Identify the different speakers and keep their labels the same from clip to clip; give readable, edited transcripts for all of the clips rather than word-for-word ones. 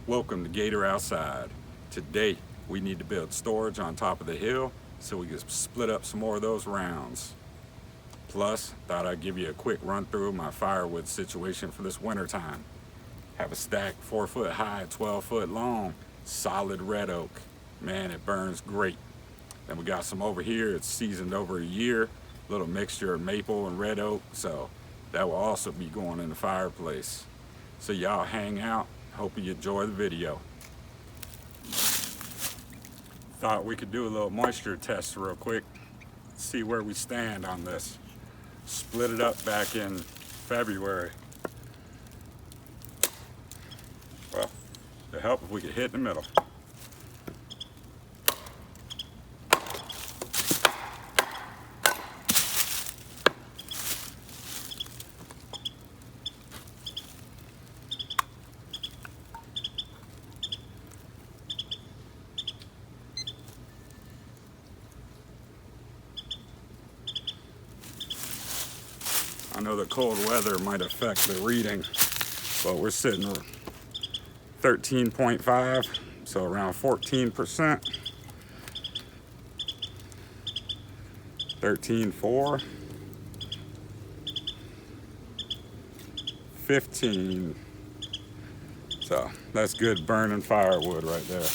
Speaker 1: Welcome to Gator Outside. Today we need to build storage on top of the hill so we can split up some more of those rounds. Plus, thought I'd give you a quick run through of my firewood situation for this winter time. Have a stack 4 foot high, 12 foot long, solid red oak. Man, it burns great. Then we got some over here, it's seasoned over a year, little mixture of maple and red oak, so that will also be going in the fireplace. So y'all hang out. Hope you enjoy the video. Thought we could do a little moisture test real quick. See where we stand on this. Split it up back in February. Well, it'd help if we could hit in the middle. I know the cold weather might affect the reading, but we're sitting at 13.5, so around 14%. 13.4, 15. So that's good burning firewood right there.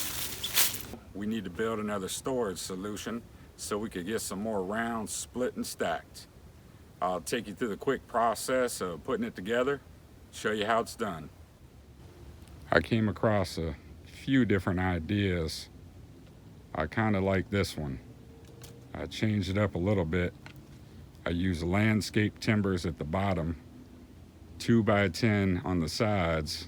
Speaker 1: We need to build another storage solution so we could get some more rounds split and stacked. I'll take you through the quick process of putting it together, show you how it's done. I came across a few different ideas. I kind of like this one. I changed it up a little bit. I used landscape timbers at the bottom, 2x10 on the sides,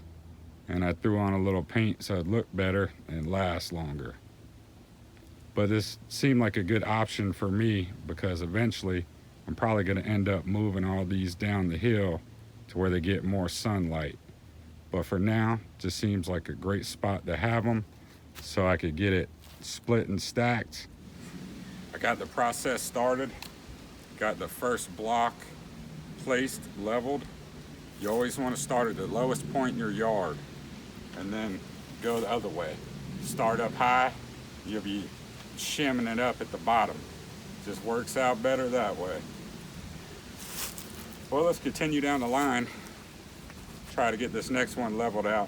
Speaker 1: and I threw on a little paint so it looked better and last longer. But this seemed like a good option for me because eventually I'm probably going to end up moving all these down the hill to where they get more sunlight. But for now, it just seems like a great spot to have them so I could get it split and stacked. I got the process started, got the first block placed, leveled. You always want to start at the lowest point in your yard and then go the other way. Start up high, you'll be shimming it up at the bottom. Just works out better that way. Well, let's continue down the line. Try to get this next one leveled out.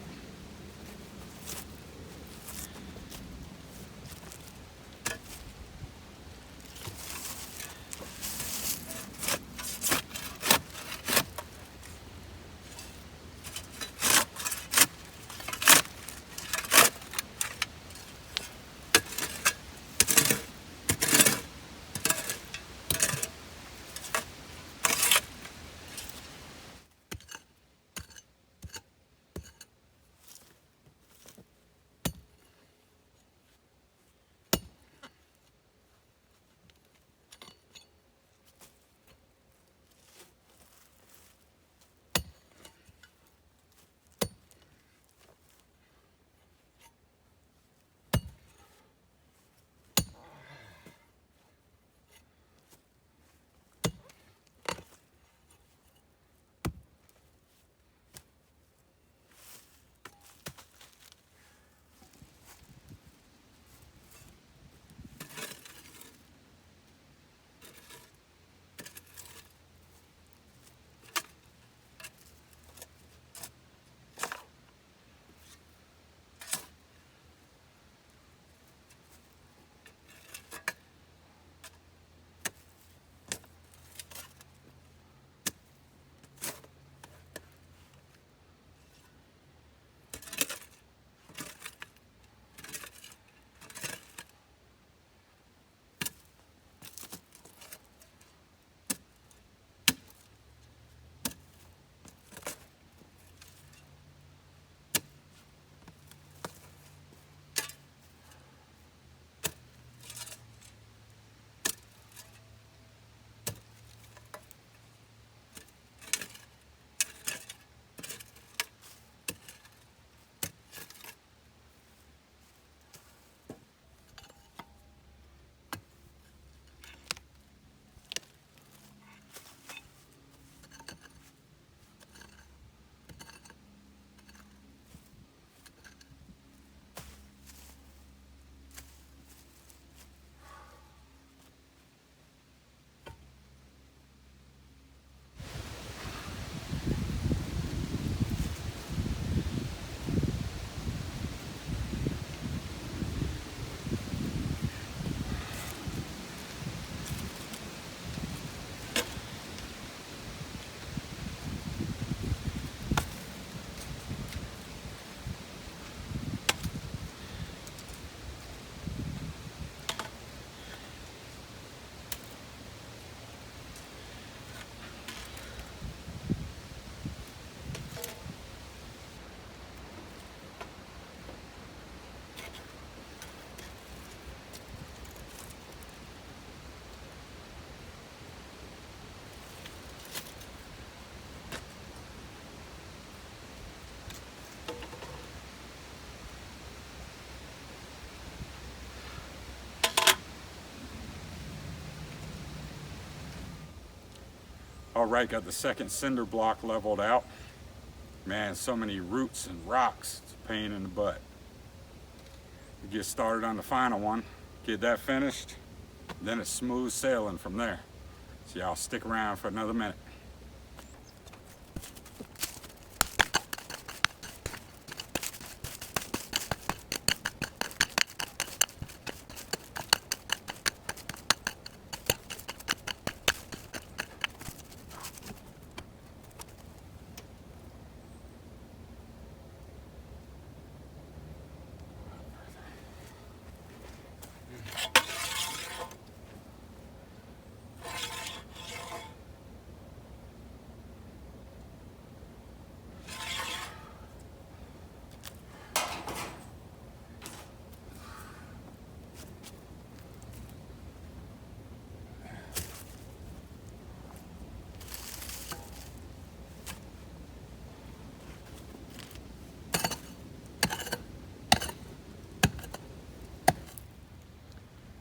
Speaker 1: All right, got the second cinder block leveled out. Man, so many roots and rocks, it's a pain in the butt. We get started on the final one, get that finished, then it's smooth sailing from there. So y'all stick around for another minute.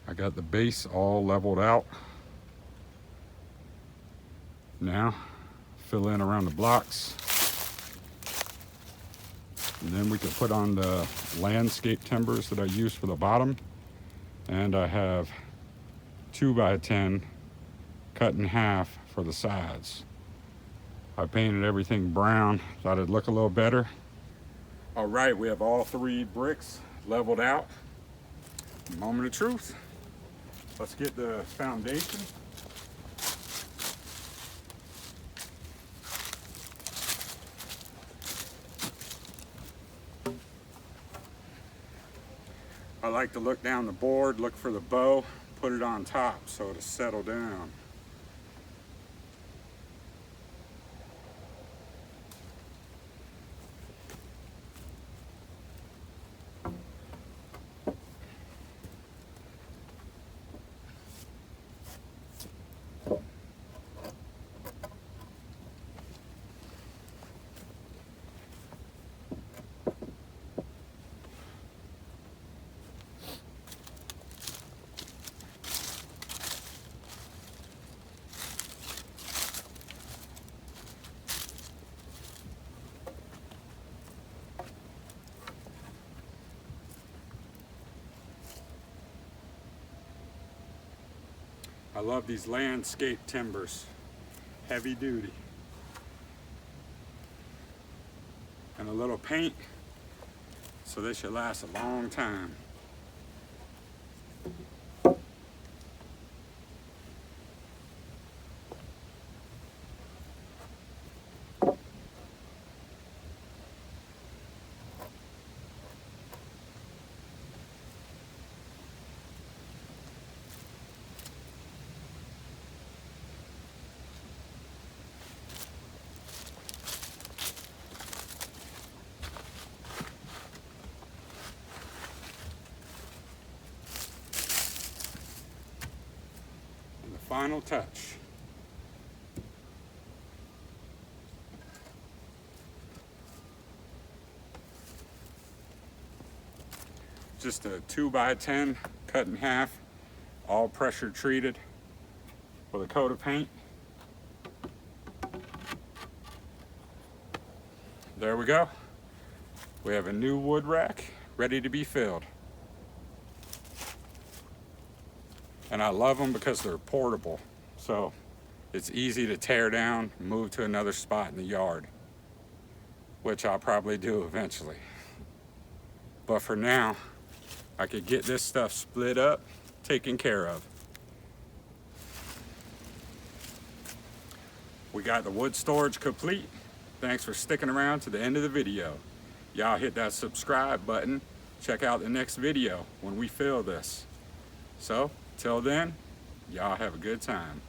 Speaker 1: I got the base all leveled out. Now, fill in around the blocks. And then we can put on the landscape timbers that I use for the bottom. And I have 2x10 cut in half for the sides. I painted everything brown, thought it'd look a little better. All right, we have all 3 bricks leveled out. Moment of truth. Let's get the foundation. I like to look down the board, look for the bow, put it on top so it'll settle down. I love these landscape timbers, heavy duty. And a little paint, so they should last a long time. Final touch. Just a 2x10 cut in half, all pressure treated with a coat of paint. There we go. We have a new wood rack ready to be filled. And I love them because they're portable. So it's easy to tear down, move to another spot in the yard, which I'll probably do eventually. But for now, I could get this stuff split up, taken care of. We got the wood storage complete. Thanks for sticking around to the end of the video. Y'all hit that subscribe button. Check out the next video when we fill this. So, till then, y'all have a good time.